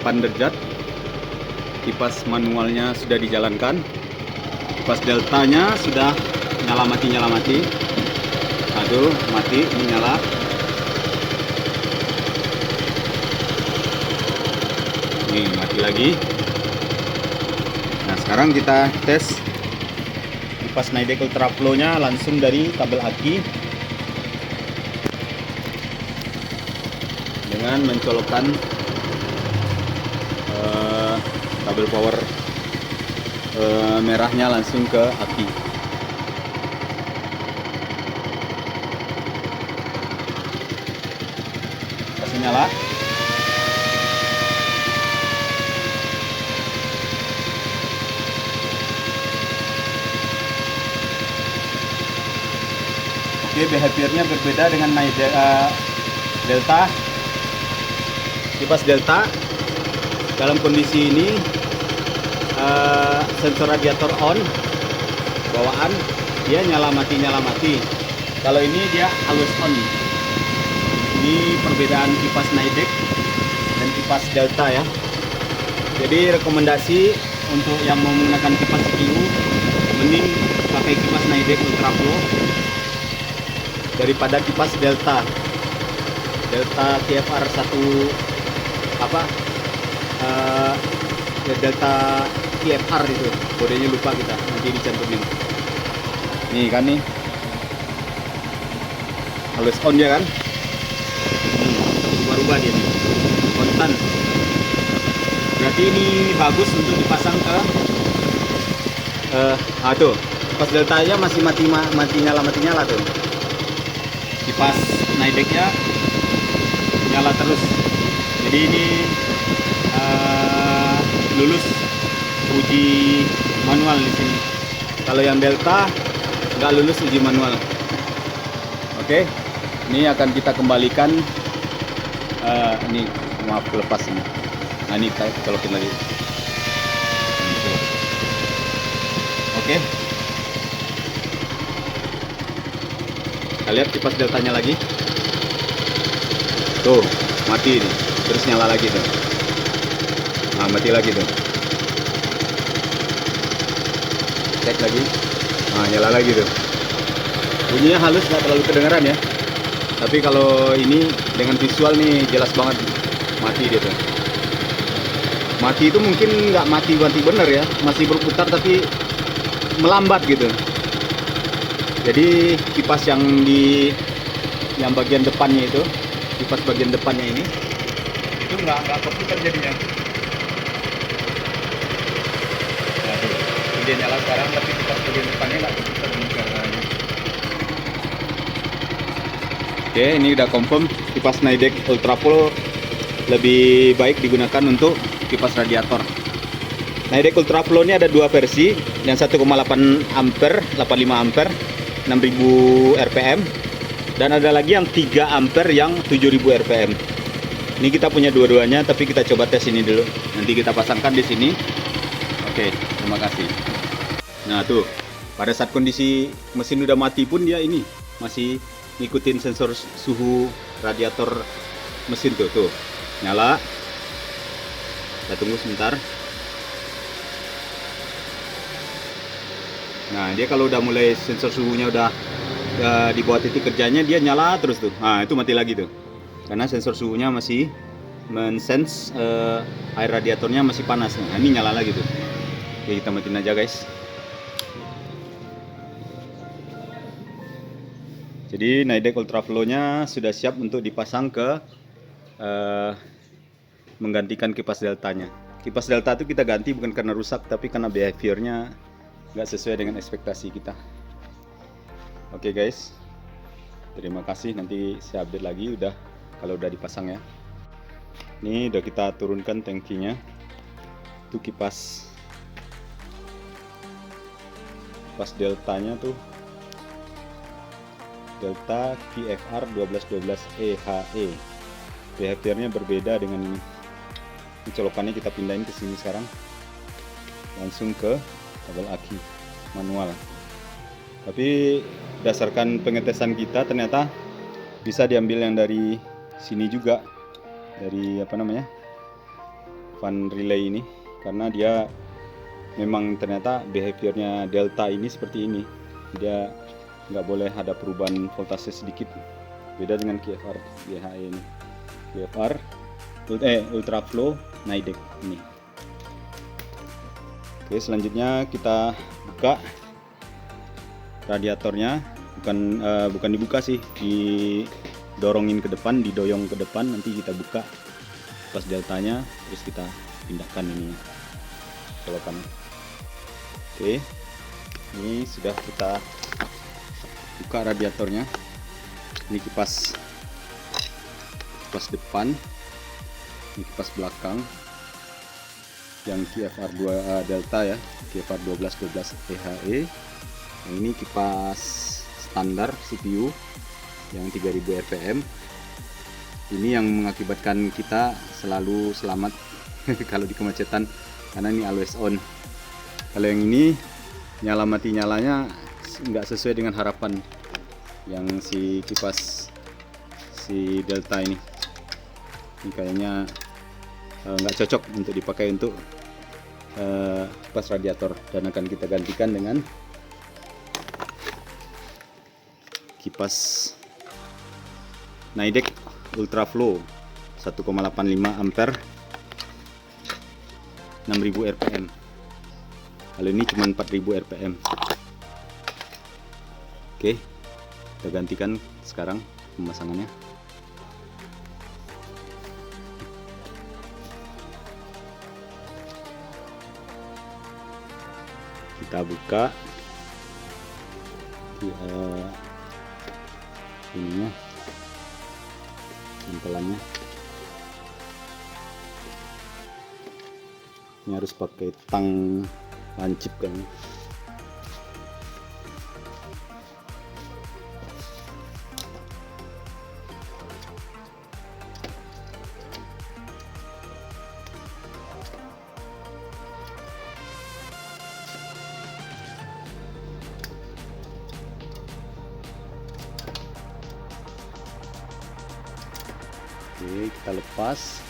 8 derajat. Kipas manualnya sudah dijalankan. Kipas deltanya sudah nyala mati. Aduh, mati, ini nyala. Nih, mati lagi. Nah, sekarang kita tes kipas Nidec Ultra Flow nya langsung dari kabel aki dengan mencolokkan kabel power merahnya langsung ke aki. Kasih nyala. Oke, behaviornya berbeda dengan delta. Kipas delta dalam kondisi ini sensor radiator on bawaan, dia nyala mati. Kalau ini dia always on. Ini perbedaan kipas Nidec dan kipas delta ya. Jadi rekomendasi untuk yang mau menggunakan kipas CQ, mending pakai kipas Nidec Ultra Flow daripada kipas delta TFR 1 apa delta TFR itu kodenya lupa kita, nanti dicantumin. Nih kan nih always on dia kan, berubah-ubah dia nih, konstan. Berarti ini bagus untuk dipasang ke tuh kipas delta nya masih mati nyala tuh. Kipas Nidec-nya nyala terus. Jadi ini lulus uji manual di sini. Kalau yang delta nggak lulus uji manual. Oke, ini akan kita kembalikan. Ini maaf lepas ini. Nah, ini kita colokin lagi. Oke. Kita lihat kipas deltanya lagi. Tuh, mati nih. Terus nyala lagi tuh. Nah, mati lagi tuh. Cek lagi. Nah, nyala lagi tuh. Bunyinya halus, nggak terlalu kedengaran ya. Tapi kalau ini dengan visual nih jelas banget mati dia tuh. Mati itu mungkin nggak mati bener ya, masih berputar tapi melambat gitu. Jadi kipas yang bagian depannya itu, kipas bagian depannya ini itu nggak berputar jadinya. Nah, tuh, dia nyala sekarang tapi kipas bagian depannya nggak berputar sekarang. Oke, ini udah confirm kipas Nidec Ultra Flow lebih baik digunakan untuk kipas radiator. Nidec Ultra Flow ini ada dua versi, yang 1,8 ampere, 85 ampere, 6000 rpm, dan ada lagi yang 3 ampere yang 7000 rpm. Ini kita punya dua-duanya, tapi kita coba tes ini dulu. Nanti kita pasangkan di sini. Oke, terima kasih. Nah tuh, pada saat kondisi mesin udah mati pun dia ini masih ngikutin sensor suhu radiator mesin tuh nyala. Kita tunggu sebentar. Nah, dia kalau udah mulai sensor suhunya udah di bawah titik kerjanya, dia nyala terus tuh. Nah, itu mati lagi tuh. Karena sensor suhunya masih mensense air radiatornya masih panas. Nah, ini nyala lagi tuh. Oke, kita matiin aja, guys. Jadi Nidec Ultra Flow-nya sudah siap untuk dipasang ke menggantikan kipas deltanya. Kipas delta itu kita ganti bukan karena rusak, tapi karena behaviornya nggak sesuai dengan ekspektasi kita. Oke guys, terima kasih. Nanti saya update lagi kalau udah dipasang ya. Ini udah kita turunkan tangkinya. Itu kipas deltanya tuh, delta TFR 1212 EHE. Behaviornya berbeda dengan ini. Colokannya kita pindahin ke sini sekarang, langsung ke kabel aki manual. Tapi berdasarkan pengetesan kita ternyata bisa diambil yang dari sini juga, dari fan relay ini, karena dia memang ternyata behaviornya delta ini seperti ini, dia nggak boleh ada perubahan voltase sedikit, beda dengan QFR GHE ini. QFR ultra flow NIDEC ini. Oke, selanjutnya kita buka radiatornya, bukan dibuka sih, didorongin ke depan, didoyong ke depan, nanti kita buka pas deltanya, terus kita pindahkan ini colokan. Oke, ini sudah kita buka radiatornya. Ini kipas depan, ini kipas belakang yang QFR 2 delta ya, QFR 1212 EHE. Nah, ini kipas standar CPU yang 3000 rpm. Ini yang mengakibatkan kita selalu selamat kalau di kemacetan, karena ini always on. Kalau yang ini nyala mati nyalanya nggak sesuai dengan harapan yang si kipas si delta ini. Ini kayaknya nggak cocok untuk dipakai untuk kipas radiator, dan akan kita gantikan dengan kipas NIDEC Ultra Flow 1,85 ampere 6000 rpm. Kalau ini cuma 4000 rpm. Oke, kita gantikan sekarang pemasangannya. Kita buka ininya, tempelannya. Ini harus pakai tang lancip kan. Oke, kita lepas.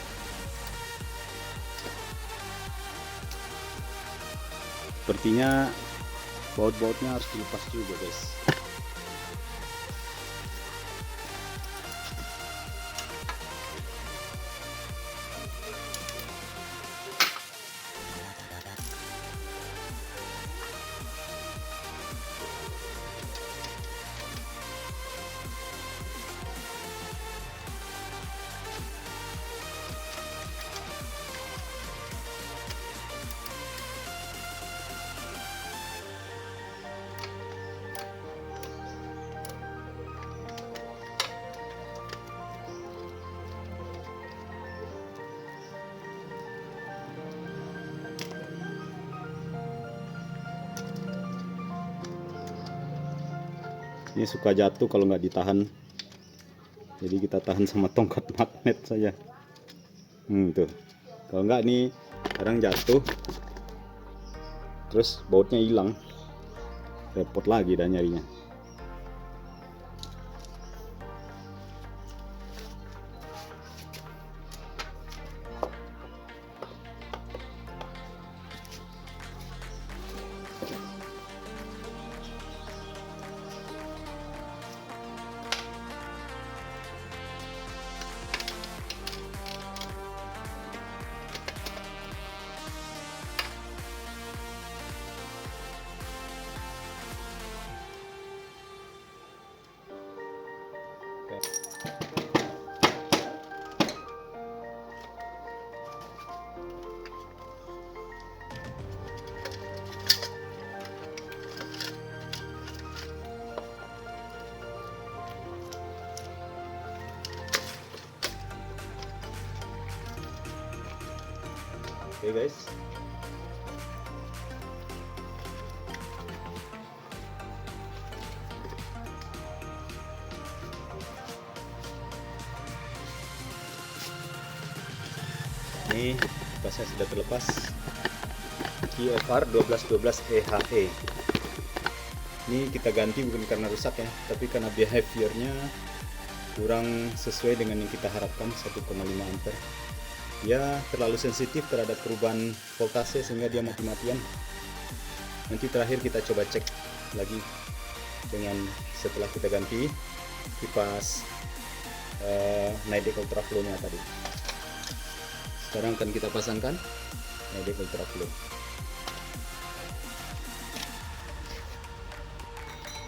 Sepertinya baut-bautnya harus dilepas juga, guys. Ini suka jatuh kalau nggak ditahan, jadi kita tahan sama tongkat magnet saja. Tuh, kalau nggak nih kadang jatuh terus bautnya hilang, repot lagi dah nyarinya. Oke, guys. Ini kipasnya sudah terlepas. QFR 1212 EHE. Ini kita ganti bukan karena rusak ya, tapi karena behaviornya kurang sesuai dengan yang kita harapkan, 1,5 ampere. dia terlalu sensitif terhadap perubahan voltase sehingga dia mati-matian. Nanti terakhir kita coba cek lagi dengan setelah kita ganti kipas Nidec Ultraflow nya tadi. Sekarang akan kita pasangkan Nidec Ultraflow.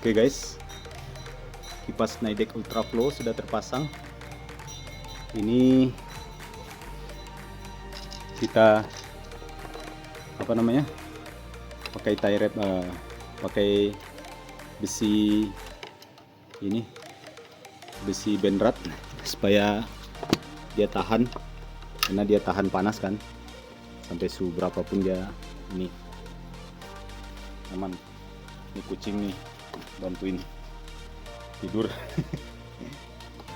Oke guys, kipas Nidec Ultraflow sudah terpasang. Ini kita pakai tie wrap, pakai besi ini, besi benrat supaya dia tahan, karena dia tahan panas kan, sampai suhu berapapun dia ini aman. Ini kucing nih bantuin tidur.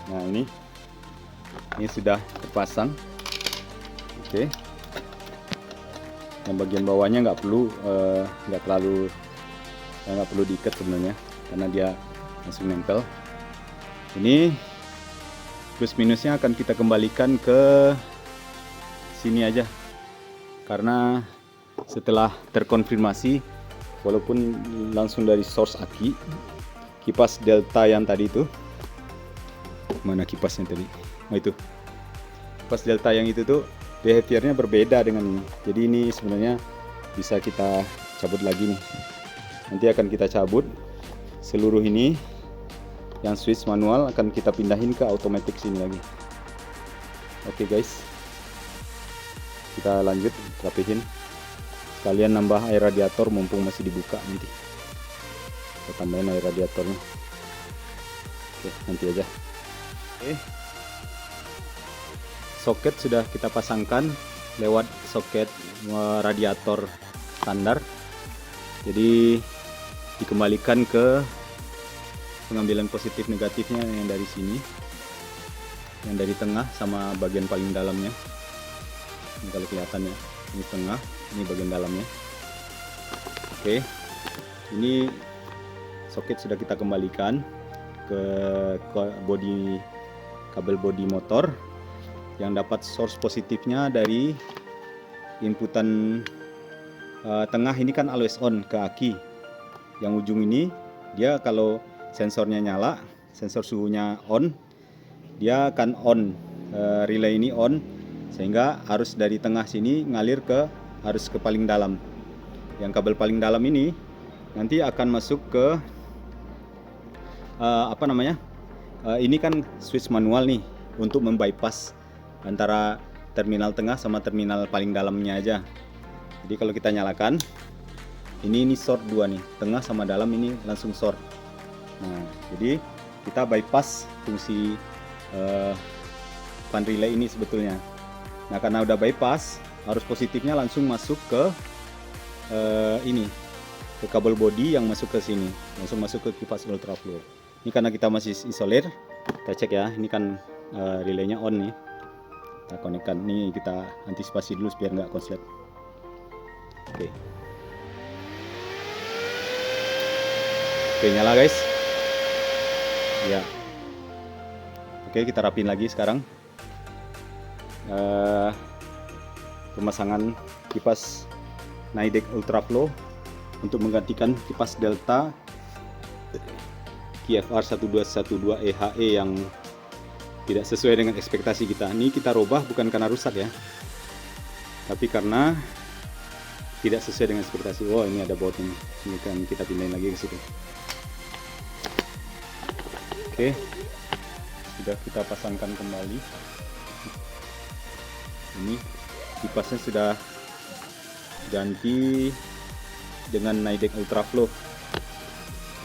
Nah ini sudah terpasang. Oke. Yang bagian bawahnya nggak perlu diikat sebenarnya, karena dia langsung nempel. Ini plus minusnya akan kita kembalikan ke sini aja, karena setelah terkonfirmasi, walaupun langsung dari source aki, kipas delta yang tadi itu, mana kipasnya tadi? Oh itu, kipas delta yang itu tuh behaviornya berbeda dengan ini. Jadi ini sebenarnya bisa kita cabut lagi nih. Nanti akan kita cabut seluruh ini, yang switch manual akan kita pindahin ke automatic sini lagi. Oke guys, kita lanjut rapihin. Sekalian nambah air radiator mumpung masih dibuka, nanti kita tambahin air radiatornya. Oke, nanti aja. Oke, soket sudah kita pasangkan lewat soket radiator standar. Jadi dikembalikan ke pengambilan positif negatifnya yang dari sini, yang dari tengah sama bagian paling dalamnya. Ini kalau kelihatan ya, ini tengah, ini bagian dalamnya. Oke, ini soket sudah kita kembalikan ke body, kabel body motor, yang dapat source positifnya dari inputan tengah ini kan always on ke aki. Yang ujung ini dia kalau sensornya nyala, sensor suhunya on, dia akan on, relay ini on, sehingga arus dari tengah sini ngalir ke arus ke paling dalam. Yang kabel paling dalam ini nanti akan masuk ke ini kan switch manual nih, untuk membypass antara terminal tengah sama terminal paling dalamnya aja. Jadi kalau kita nyalakan ini short dua nih, tengah sama dalam ini langsung short. Nah, jadi kita bypass fungsi fan relay ini sebetulnya. Nah, karena udah bypass, arus positifnya langsung masuk ke ini, ke kabel body yang masuk ke sini, langsung masuk ke kipas ultraflow. Ini karena kita masih isolir, kita cek ya. Ini kan relaynya on nih, kita konekkan. Ini kita antisipasi dulu biar nggak konslet. Oke. Oke, nyala guys. Ya. Oke, kita rapin lagi sekarang. Pemasangan kipas Nidec Ultraflow untuk menggantikan kipas Delta QFR 1212 EHE yang tidak sesuai dengan ekspektasi kita. Ini kita robah bukan karena rusak ya, tapi karena tidak sesuai dengan ekspektasi. Oh, ini ada baut ini. Ini kan kita pindahin lagi ke situ. Oke, sudah kita pasangkan kembali. Ini kipasnya sudah ganti dengan Nidec Ultraflow.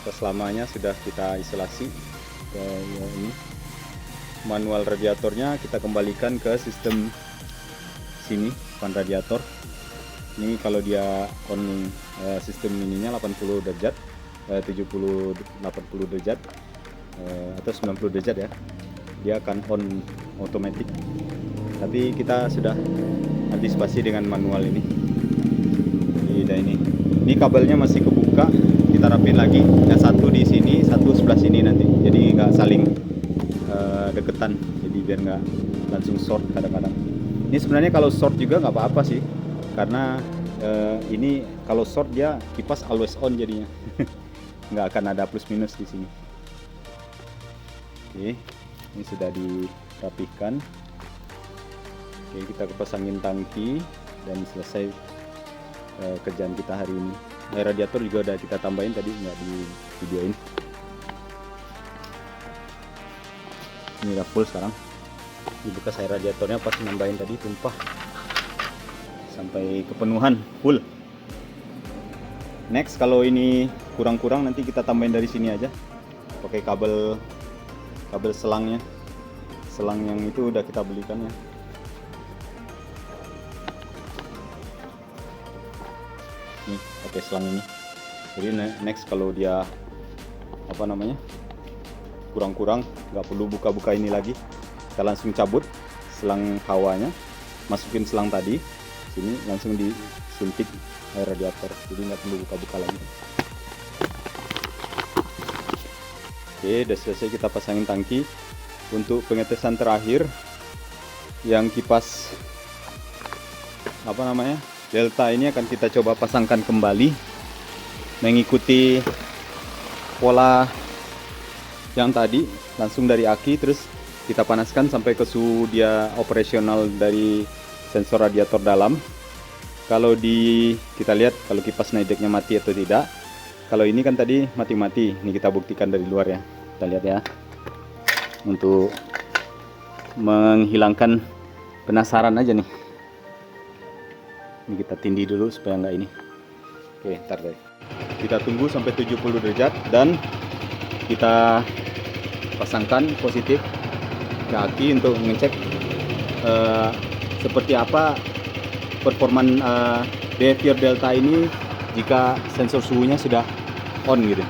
Kipas lamanya sudah kita isolasi. Ini manual radiatornya kita kembalikan ke sistem sini, fan radiator. Ini kalau dia on sistem ininya 80 derajat, 70 80 derajat atau 90 derajat ya, dia akan on otomatis. Tapi kita sudah antisipasi dengan manual ini. Ini kabelnya masih kebuka, kita rapin lagi. Yang satu di sini, satu sebelah sini nanti. Jadi nggak saling deketan. Jadi biar nggak langsung short kadang-kadang. Ini sebenarnya kalau short juga nggak apa-apa sih, karena ini kalau short dia kipas always on jadinya. Nggak akan ada plus minus di sini. Oke, ini sudah dirapihkan. Oke, kita pasangin tangki dan selesai kerjaan kita hari ini. Air radiator juga udah kita tambahin tadi, nggak di videoin. Ini udah full sekarang. Dibuka air radiatornya pas nambahin tadi tumpah sampai kepenuhan full. Next, kalau ini kurang-kurang nanti kita tambahin dari sini aja pakai kabel selangnya. Selang yang itu udah kita belikan ya. Nih pakai selang ini. Jadi next kalau dia apa namanya kurang-kurang, nggak perlu buka-buka ini lagi, kita langsung cabut selang hawanya, masukin selang tadi sini, langsung disuntik air radiator, jadi nggak perlu buka-buka lagi. Oke, udah selesai kita pasangin tangki. Untuk pengetesan terakhir yang kipas apa namanya Delta ini akan kita coba pasangkan kembali mengikuti pola yang tadi, langsung dari aki terus kita panaskan sampai ke suhu dia operasional dari sensor radiator dalam. Kalau kita lihat kalau kipas Nidec-nya mati atau tidak. Kalau ini kan tadi mati-mati, ini kita buktikan dari luar ya, kita lihat ya, untuk menghilangkan penasaran aja nih. Ini kita tindih dulu supaya nggak ini. Oke, ntar deh. Kita tunggu sampai 70 derajat dan kita pasangkan positif ke aki untuk mengecek seperti apa performan behavior Delta ini jika sensor suhunya sudah on gitu.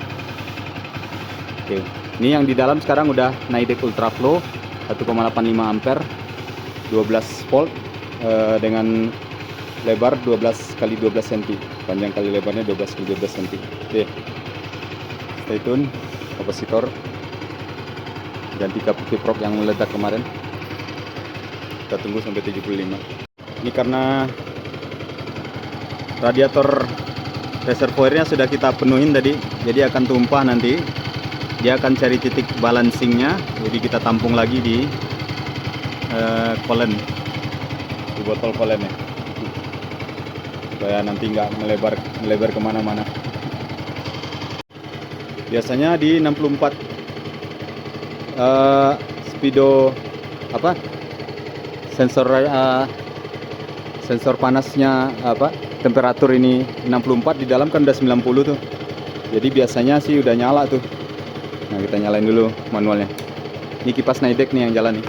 Oke, ini yang di dalam sekarang udah Nidec Ultraflow 1,85 ampere 12 volt dengan lebar 12 kali 12 cm, panjang kali lebarnya 12 kali 12 cm. Oke, stay tune. Kapasitor ganti kapasitor prop yang meledak kemarin, kita tunggu sampai 75. Ini karena radiator reservoirnya sudah kita penuhin tadi, jadi akan tumpah nanti. Dia akan cari titik balancingnya, jadi kita tampung lagi di kolen, di botol kolennya, supaya nanti nggak melebar kemana-mana. Biasanya di 64 speedo apa sensor panasnya temperatur ini 64, di dalam kan udah 90 tuh. Jadi biasanya sih udah nyala tuh. Nah, kita nyalain dulu manualnya. Ini kipas Nidec nih yang jalan nih.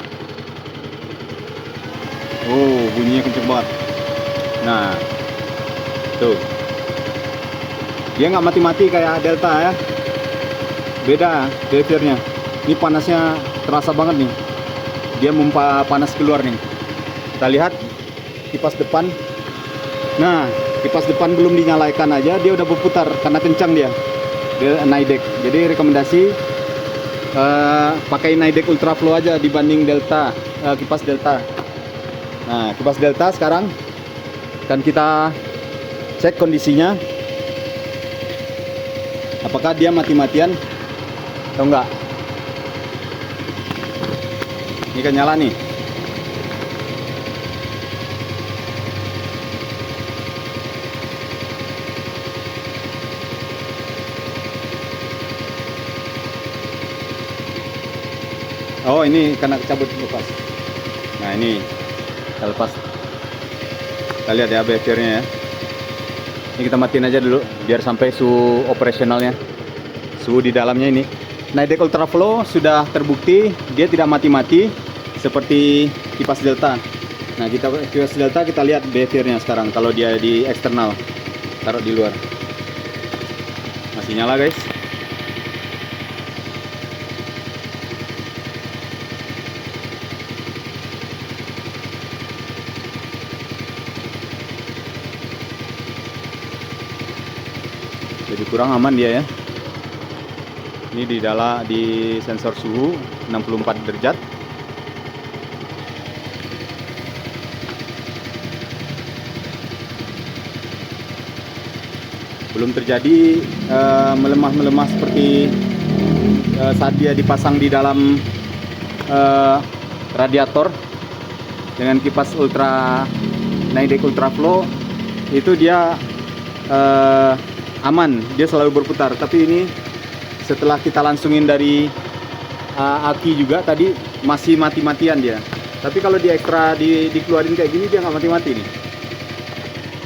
Oh, bunyinya kenceng banget. Nah, tuh. Dia nggak mati-mati kayak Delta ya. Beda behaviornya. Ini panasnya terasa banget nih. Dia mempa panas keluar nih. Kita lihat kipas depan. Nah, kipas depan belum dinyalakan aja dia udah berputar karena kencang dia Nidec. Jadi rekomendasi pakai Nidec Ultraflow aja dibanding Delta, kipas Delta. Nah, kipas Delta sekarang akan kita cek kondisinya, apakah dia mati-matian atau enggak. Ini kan nyala nih. Oh, ini karena kecabut lepas. Nah, ini kita lepas. Kita lihat ya behaviornya ya. Ini kita matiin aja dulu biar sampai suhu operasionalnya, suhu di dalamnya ini. Nidec Ultraflow sudah terbukti dia tidak mati-mati seperti kipas Delta. Nah, kipas Delta kita lihat behaviornya sekarang. Kalau dia di eksternal, taruh di luar, masih nyala guys. Jadi kurang aman dia ya. Ini di sensor suhu 64 derajat. belum terjadi melemah-melemah seperti saat dia dipasang di dalam radiator dengan kipas Nidec Ultra Flow. Itu dia aman, dia selalu berputar. Tapi ini setelah kita langsungin dari aki juga tadi masih mati-matian dia. Tapi kalau di ekstra dikeluarin kayak gini dia nggak mati-mati nih.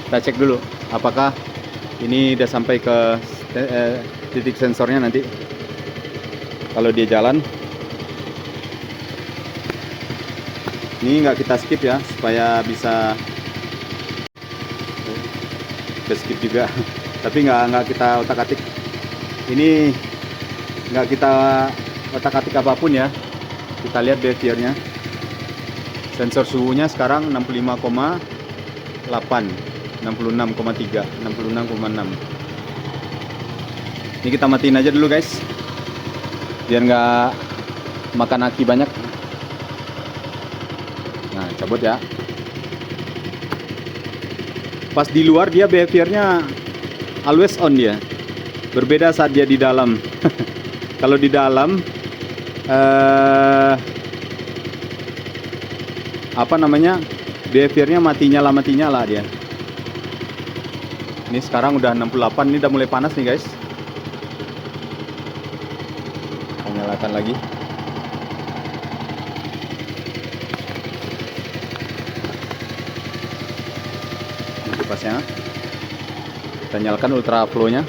Kita cek dulu apakah ini udah sampai ke titik sensornya nanti. Kalau dia jalan, ini nggak kita skip ya, supaya bisa ke skip juga. Tapi nggak kita otak-atik. Ini nggak kita otak-atik apapun ya. Kita lihat behaviornya. Sensor suhunya sekarang 65,8, 66,3, 66,6. Ini kita matiin aja dulu guys, biar nggak makan aki banyak. Nah, cabut ya. Pas di luar dia behaviornya always on dia. Berbeda saat dia di dalam. Kalau di dalam behaviornya mati nyala dia. Ini sekarang udah 68, ini udah mulai panas nih guys. Kita nyalakan lagi. Ini kipasnya. Kita nyalakan ultra flow nya,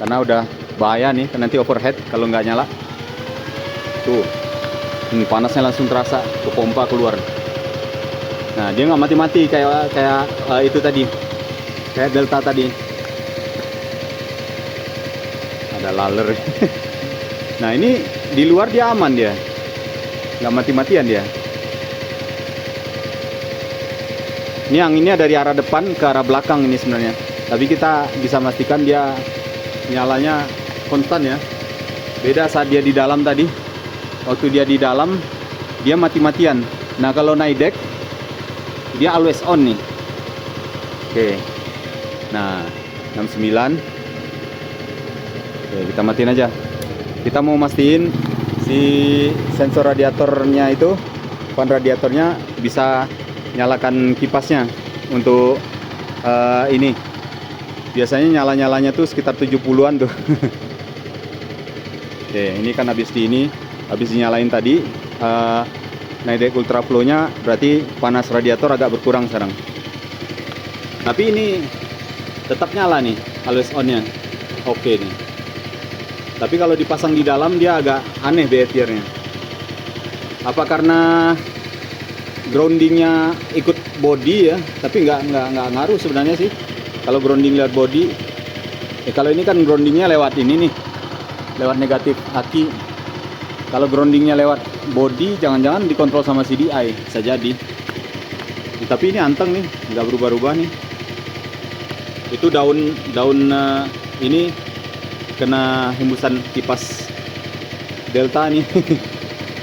karena udah bahaya nih, nanti overhead kalau nggak nyala. Tuh, panasnya langsung terasa ke pompa keluar. Nah, dia nggak mati-mati kayak itu tadi, kayak Delta tadi. Ada laler. Nah, ini di luar dia aman dia, nggak mati-matian dia. Ini anginnya dari arah depan ke arah belakang ini sebenarnya, tapi kita bisa pastikan dia nyalanya konstan ya. Beda saat dia di dalam tadi. Waktu dia di dalam dia mati-matian. Nah, kalau Nidec dia always on nih. Oke. Nah, 69. Oke, kita matiin aja. Kita mau mastiin si sensor radiatornya itu, fan radiatornya bisa nyalakan kipasnya untuk ini. Biasanya nyala-nyalanya tuh sekitar 70-an tuh. Oke, ini kan habis dinyalain tadi Nidec Ultra Flow nya, berarti panas radiator agak berkurang sekarang. Tapi ini tetap nyala nih, always on nya. Oke nih. Tapi kalau dipasang di dalam dia agak aneh behaviornya. Apa karena groundingnya ikut body ya? Tapi nggak ngaruh sebenarnya sih. Kalau grounding lewat body, kalau ini kan groundingnya lewat ini nih, lewat negatif aki. Kalau groundingnya lewat body, jangan-jangan dikontrol sama CDI, bisa jadi. Tapi ini anteng nih, nggak berubah-ubah nih. Itu daun ini kena hembusan kipas Delta nih.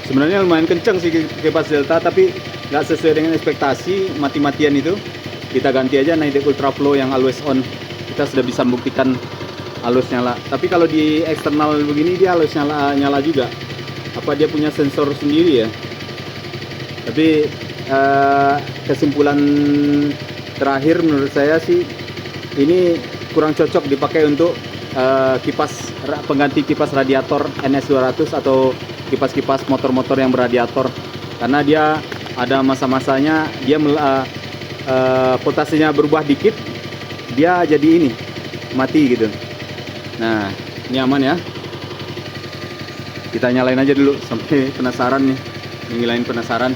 Sebenarnya lumayan kenceng sih kipas Delta, tapi nggak sesuai dengan ekspektasi, mati-matian itu. Kita ganti aja Nidec Ultra Flow yang always on. Kita sudah bisa buktikan always nyala. Tapi kalau di eksternal begini dia always nyala juga. Apa dia punya sensor sendiri ya? Tapi kesimpulan terakhir menurut saya sih ini kurang cocok dipakai untuk pengganti kipas radiator NS200 atau kipas-kipas motor-motor yang berradiator, karena dia ada masa-masanya dia voltasenya berubah dikit, dia jadi ini mati gitu. Nah, ini aman ya. Kita nyalain aja dulu sampai penasaran nih, ngilain penasaran.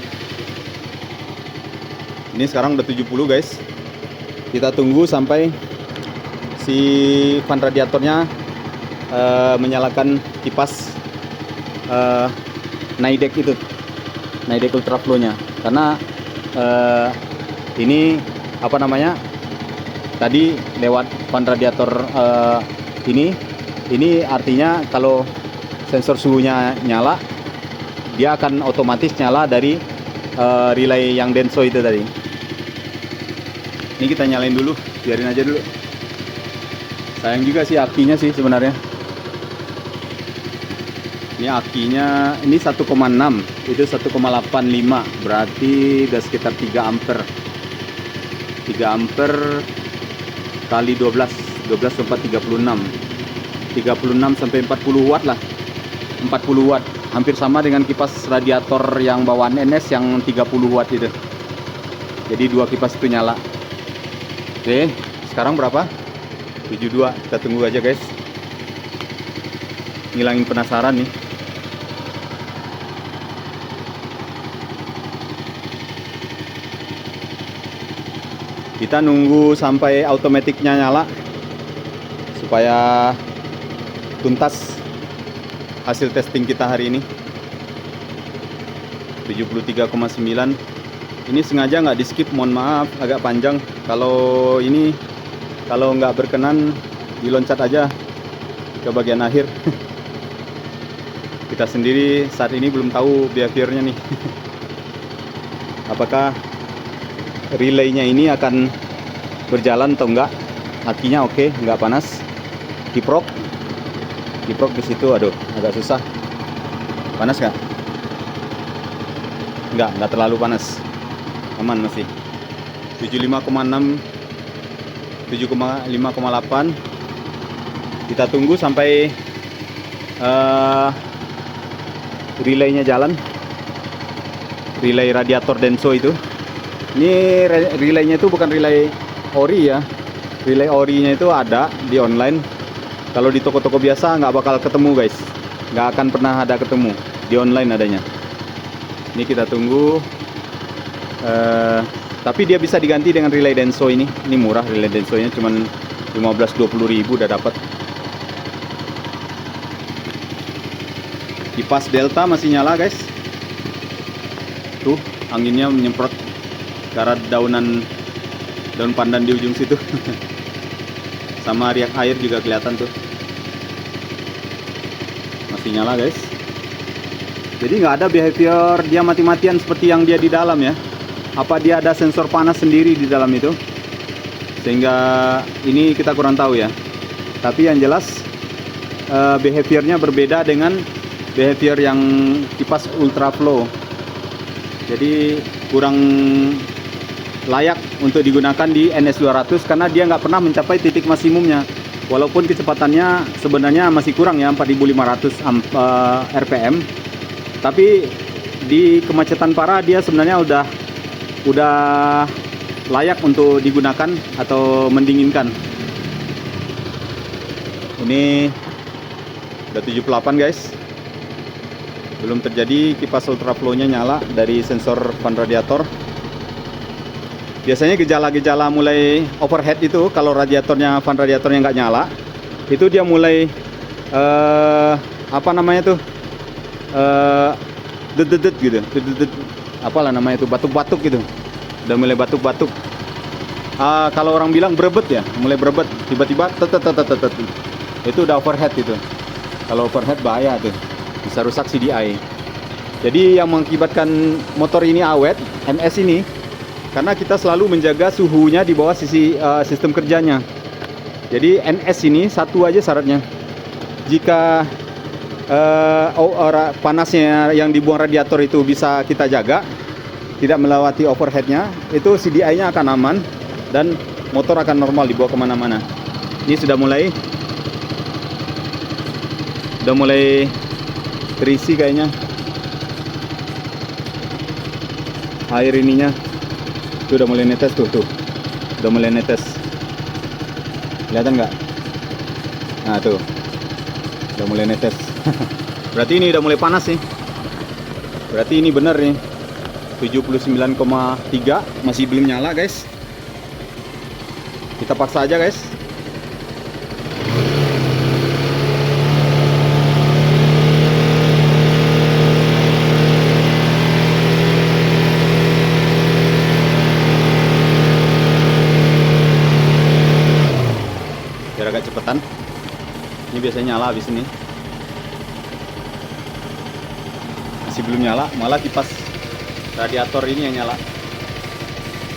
Ini sekarang udah 70 guys. Kita tunggu sampai si fan radiatornya menyalakan kipas Nidec itu, Nidec Ultra Flow nya. Karena ini apa namanya, tadi lewat fan radiator ini artinya kalau sensor suhunya nyala, dia akan otomatis nyala dari relay yang Denso itu tadi. Ini kita nyalain dulu, biarin aja dulu. Sayang juga sih akinya sih sebenarnya. Ini akinya ini 1,6, itu 1,85, berarti udah sekitar 3 ampere. 3 ampere kali 12 sampai 36. 36 sampai 40 watt lah. 40 watt, hampir sama dengan kipas radiator yang bawaan NS yang 30 watt itu. Jadi dua kipas itu nyala. Oke, sekarang berapa? 72. Kita tunggu aja guys. Ngilangin penasaran nih. Kita nunggu sampai automaticnya nyala supaya tuntas hasil testing kita hari ini. 73,9. Ini sengaja nggak di skip, mohon maaf agak panjang. Kalau ini kalau nggak berkenan diloncat aja ke bagian akhir. Kita sendiri saat ini belum tahu behaviornya nih. Apakah relaynya ini akan berjalan atau enggak? Akinya oke, nggak panas. Kiprok di situ, aduh agak susah. Panas nggak? Nggak terlalu panas, aman masih. 75,6, 75,8. Kita tunggu sampai relaynya jalan, relay radiator Denso itu. Ini relaynya itu bukan relay ori ya. Relay orinya itu ada di online. Kalau di toko-toko biasa nggak bakal ketemu guys, nggak akan pernah ada ketemu, di online adanya. Ini kita tunggu. Tapi dia bisa diganti dengan relay Denso ini. Ini murah relay Denso nya, cuman 15-20 ribu udah dapat. Kipas Delta masih nyala guys. Tuh anginnya menyemprot ke arah daun pandan di ujung situ. Sama riak air juga kelihatan tuh, masih nyala guys. Jadi nggak ada behavior dia mati-matian seperti yang dia di dalam ya. Apa dia ada sensor panas sendiri di dalam itu, sehingga ini kita kurang tahu ya. Tapi yang jelas behaviornya berbeda dengan behavior yang kipas ultraflow. Jadi kurang layak untuk digunakan di NS200 karena dia nggak pernah mencapai titik maksimumnya. Walaupun kecepatannya sebenarnya masih kurang ya, 4500 RPM. Tapi di kemacetan parah dia sebenarnya udah layak untuk digunakan atau mendinginkan. Ini udah 78 guys. Belum terjadi kipas ultraflow-nya nyala dari sensor fan radiator. Biasanya gejala-gejala mulai overhead itu kalau radiatornya, fan radiatornya nggak nyala, itu dia mulai apa namanya tuh, dedet gitu, apalah namanya itu, batuk-batuk gitu, udah mulai batuk-batuk. Kalau orang bilang berebet ya, mulai berebet, tiba-tiba itu udah overhead itu. Kalau overhead bahaya tuh, bisa rusak CDI. Jadi yang mengakibatkan motor ini awet, NS ini, karena kita selalu menjaga suhunya di bawah sistem kerjanya. Jadi NS ini satu aja syaratnya. Jika panasnya yang dibuang radiator itu bisa kita jaga, tidak melewati overheadnya, itu CDI-nya akan aman dan motor akan normal dibawa kemana-mana. Ini sudah mulai terisi kayaknya air ininya. Itu udah mulai netes tuh, udah mulai netes, kelihatan nggak? Nah tuh udah mulai netes. Berarti ini udah mulai panas nih, berarti ini bener nih. 79,3 masih belum nyala guys. Kita paksa aja guys. Agak cepetan. Ini biasanya nyala habis ini. Masih belum nyala, malah kipas radiator ini yang nyala.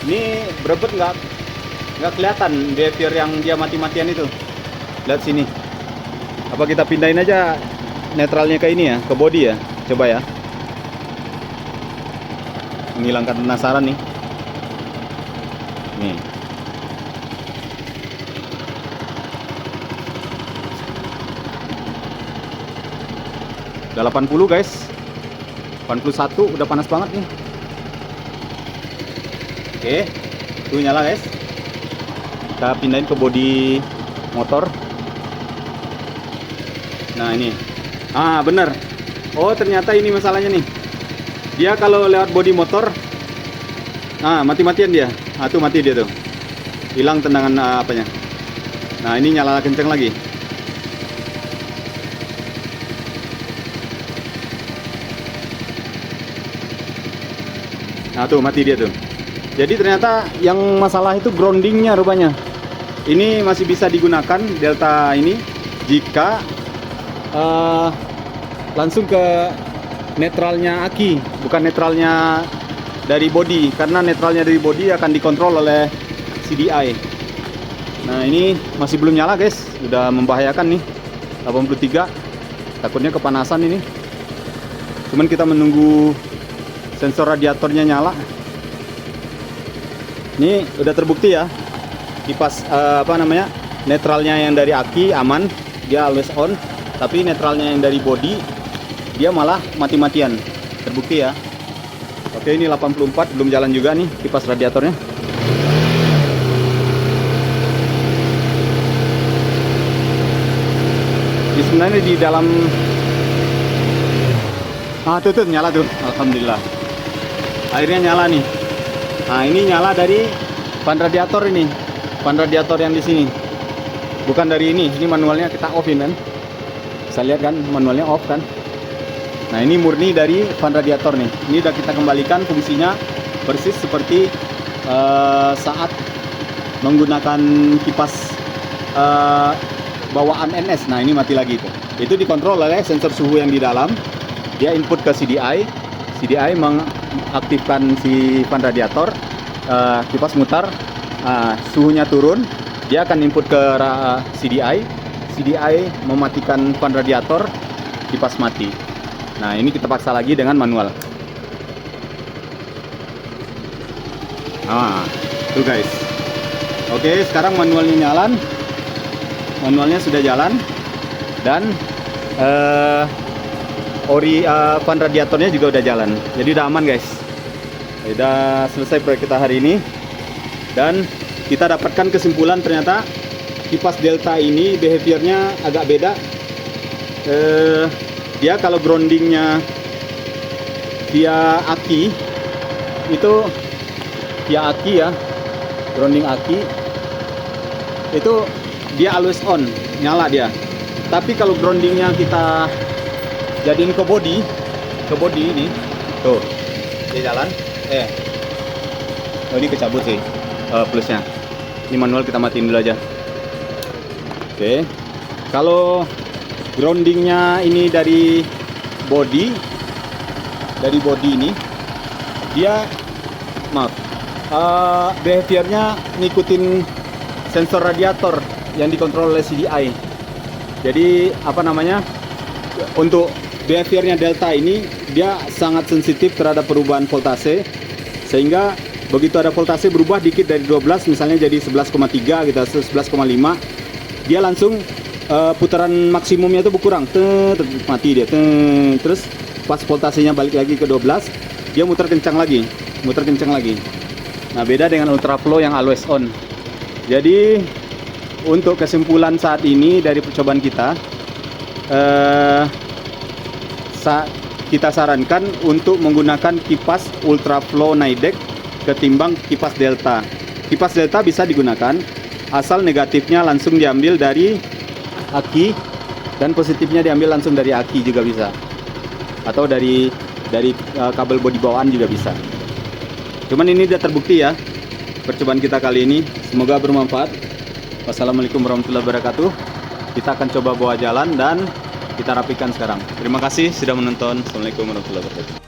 Ini berebet nggak kelihatan behavior yang dia mati-matian itu. Lihat sini. Apa kita pindahin aja netralnya ke ini ya, ke body ya. Coba ya. Menghilangkan penasaran nih. Nih. Udah 80 guys. 81 udah panas banget nih. Oke. Tuh nyala guys. Kita pindahin ke bodi motor. Nah ini. Ah bener. Oh ternyata ini masalahnya nih. Dia kalau lewat bodi motor, mati-matian dia. Tuh mati dia tuh. Hilang tendangan apanya. Nah ini nyala kenceng lagi. Nah tuh mati dia tuh. Jadi ternyata yang masalah itu groundingnya rupanya. Ini masih bisa digunakan Delta ini jika langsung ke netralnya aki, bukan netralnya dari body, karena netralnya dari body akan dikontrol oleh CDI. Nah ini masih belum nyala guys, udah membahayakan nih. 83, takutnya kepanasan ini. Cuman kita menunggu sensor radiatornya nyala. Ini udah terbukti ya, kipas netralnya yang dari aki aman, dia always on, tapi netralnya yang dari body dia malah mati-matian. Terbukti ya. Oke, ini 84 belum jalan juga nih kipas radiatornya. Ini sebenarnya di dalam tuh nyala tuh. Alhamdulillah. Akhirnya nyala nih. Nah, ini nyala dari fan radiator ini. Fan radiator yang di sini. Bukan dari ini. Ini manualnya kita offin kan. Bisa lihat kan manualnya off kan. Nah ini murni dari fan radiator nih. Ini udah kita kembalikan fungsinya persis seperti saat menggunakan kipas bawaan NS. Nah ini mati lagi tuh. Itu dikontrol oleh sensor suhu yang di dalam. Dia input ke CDI. CDI mengaktifkan si fan radiator. Kipas mutar. Suhunya turun. Dia akan input ke CDI. CDI mematikan fan radiator. Kipas mati. Nah ini kita paksa lagi dengan manual. Tuh guys. Oke sekarang manualnya jalan. Manualnya sudah jalan. Dan fan radiatornya juga udah jalan. Jadi udah aman guys. Udah selesai proyek kita hari ini. Dan kita dapatkan kesimpulan ternyata kipas Delta ini behaviornya agak beda. Dia kalau groundingnya via aki itu via aki ya, grounding aki itu dia always on, nyala dia. Tapi kalau groundingnya kita jadiin ke body ini tuh dia jalan. Oh ini kecabut sih plusnya. Ini manual kita matiin dulu aja. Oke. Kalau groundingnya ini dari body ini dia behaviornya ngikutin sensor radiator yang dikontrol oleh CDI. Jadi untuk behaviornya Delta ini dia sangat sensitif terhadap perubahan voltase, sehingga begitu ada voltase berubah dikit dari 12 misalnya jadi 11,3 gitu, 11,5, dia langsung putaran maksimumnya itu berkurang, mati dia, terus pas voltasenya balik lagi ke 12 dia muter kencang lagi. Nah beda dengan ultraflow yang always on. Jadi untuk kesimpulan saat ini dari percobaan kita, kita sarankan untuk menggunakan kipas ultraflow Nidec ketimbang kipas Delta. Kipas Delta bisa digunakan asal negatifnya langsung diambil dari aki dan positifnya diambil langsung dari aki juga bisa, atau dari kabel bodi bawaan juga bisa. Cuman ini udah terbukti ya percobaan kita kali ini. Semoga bermanfaat. Wassalamualaikum warahmatullahi wabarakatuh. Kita akan coba bawa jalan dan kita rapikan sekarang. Terima kasih sudah menonton. Assalamualaikum warahmatullahi wabarakatuh.